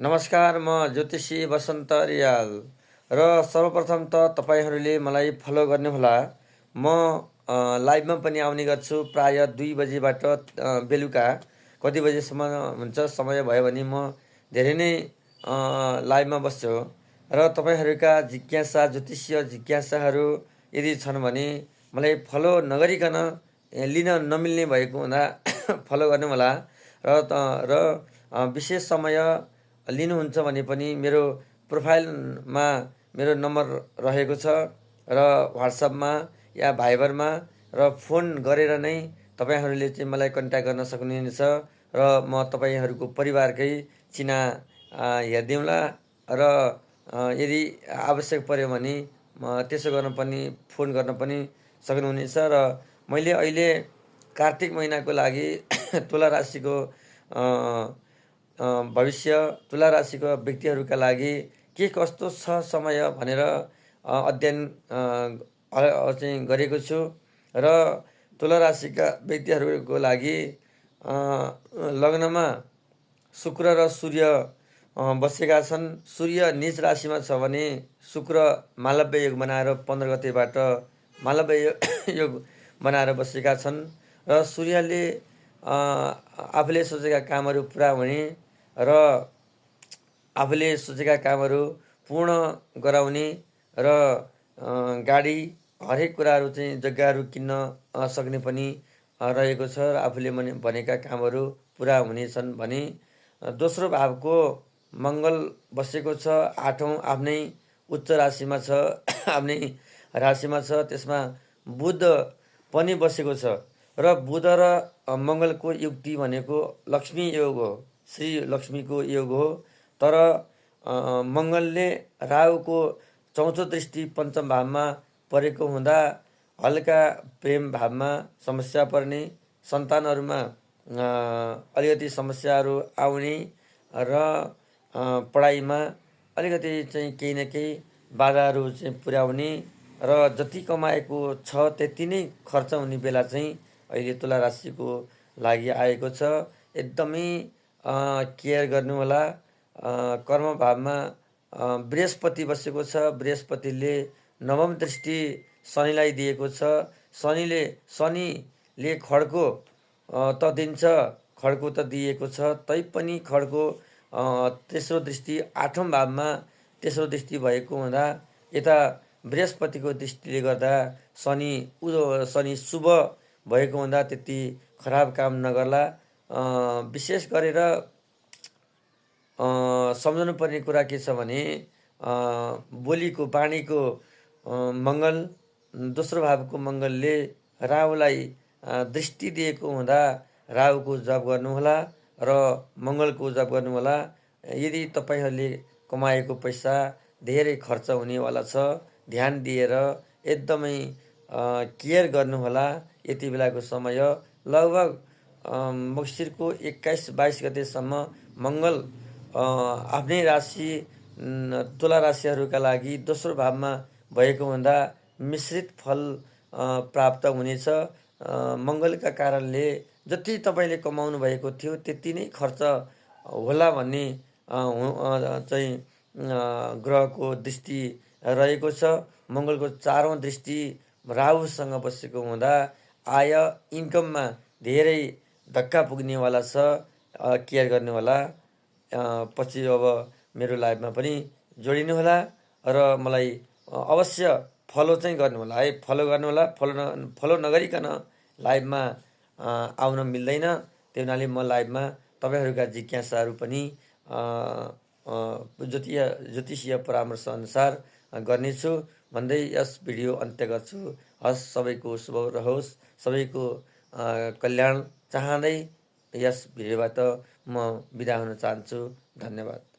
नमस्कार, म ज्योतिषी वसन्त रियाल र सर्वप्रथम त तपाईँहरूले मलाई फलो गर्नुहोला। म लाइभमा पनि आउने गर्छु प्राय 2 बजीबाट बेलुका कति बजीसम्म हुन्छ समय भयो भने म धेरै नै लाइभमा बस्छु र तपाईँहरूका जिज्ञासा ज्योतिषीय जिज्ञासाहरू यदि छन् भने मलाई फलो नगरिकन लिन नमिल्ने भएको हुँदा फलो गर्नुहोला र विशेष समय लिनुहुन्छ भने पनि मेरो प्रोफाइलमा मेरो नम्बर रहेको छ र व्हाट्सएपमा या भाइबरमा र फोन गरेर नै तपाईँहरूले चाहिँ मलाई कन्ट्याक्ट गर्न सक्नुहुनेछ र म तपाईँहरूको परिवारकै चिना हेरिदिउँला र यदि आवश्यक पर्यो भने त्यसो गर्न पनि फोन गर्न पनि सक्नुहुनेछ। र मैले अहिले कार्तिक महिनाको लागि तुला राशिको भविष्य तुला राशिको व्यक्तिहरूका लागि के कस्तो छ समय भनेर अध्ययन चाहिँ गरेको छु र तुला राशिका व्यक्तिहरूको लागि लग्नमा शुक्र र सूर्य बसेका छन्। सूर्य नीच राशिमा छ भने शुक्र मालव्य योग बनाएर 15 गतेबाट मालव्य योग बनाएर बसेका छन् र सूर्यले आफूले सोचेका कामहरू पुरा हुने र आफूले सोचेका कामहरू पूर्ण गराउने र गाडी हरेक कुराहरू चाहिँ जग्गाहरू किन्न सक्ने पनि रहेको छ र आफूले भनेका कामहरू पुरा हुनेछन् भने दोस्रो भावको मङ्गल बसेको छ। 8औं आफ्नै उच्च राशिमा छ आफ्नै राशिमा छ। त्यसमा बुध पनि बसेको छ र बुध र मङ्गलको युक्ति भनेको लक्ष्मी योग हो, श्री लक्ष्मीको योग हो। तर मङ्गलले राहुको चौथो दृष्टि पञ्चम भावमा परेको हुँदा हल्का प्रेम भावमा समस्या पर्ने, सन्तानहरूमा अलिकति समस्याहरू आउने र पढाइमा अलिकति चाहिँ केही न केही बाधाहरू चाहिँ पुर्याउने र जति कमाएको छ त्यति नै खर्च हुने बेला चाहिँ अहिले तुला राशिको लागि आएको छ। एकदमै केयर गर्नुहोला। कर्म भावमा बृहस्पति बसेको छ। बृहस्पतिले नवम दृष्टि शनिलाई दिएको छ। शनिले खड्को त दिन्छ, खड्को त दिएको छ तैपनि खड्को तेस्रो दृष्टि 8औं भावमा तेस्रो दृष्टि भएको हुँदा यता बृहस्पतिको दृष्टिले गर्दा शनि शुभ भएको हुँदा त्यति खराब काम नगर्ला। विशेष गरेर सम्झनु पर्ने कुरा के छ भने बोलीको बाणीको मङ्गल दोस्रो भावको मङ्गलले राहुलाई दृष्टि दिएको हुँदा राहुको जप गर्नुहोला र मङ्गलको जप गर्नुहोला। यदि तपाईँहरूले कमाएको पैसा धेरै खर्च हुनेवाला छ, ध्यान दिएर एकदमै केयर गर्नुहोला। यति बेलाको समय लगभग मङ्सिरको 21-22 गतेसम्म मङ्गल आफ्नै राशि तुला राशिहरूका लागि दोस्रो भावमा भएको हुँदा मिश्रित फल प्राप्त हुनेछ। मङ्गलका कारणले जति तपाईँले कमाउनु भएको थियो त्यति नै खर्च होला भन्ने चाहिँ ग्रहको दृष्टि रहेको छ। मङ्गलको 4औं दृष्टि राहुसँग बसेको हुँदा आय इन्कममा धेरै धक्का पुग्नेवाला छ। केयर गर्नुहोला। पछि अब मेरो लाइभमा पनि जोडिनुहोला र मलाई अवश्य फलो चाहिँ गर्नुहोला है। फलो गर्नुहोला। फलो नगरिकन लाइभमा आउन मिल्दैन। त्यो हुनाले म लाइभमा तपाईँहरूका जिज्ञासाहरू पनि ज्योतिषीय परामर्श अनुसार गर्नेछु भन्दै यस भिडियो अन्त्य गर्छु। हस्, सबैको शुभ रहोस्, सबैको कल्याण चाहँदै यस भिडियोबाट म बिदा हुन चाहन्छु। धन्यवाद।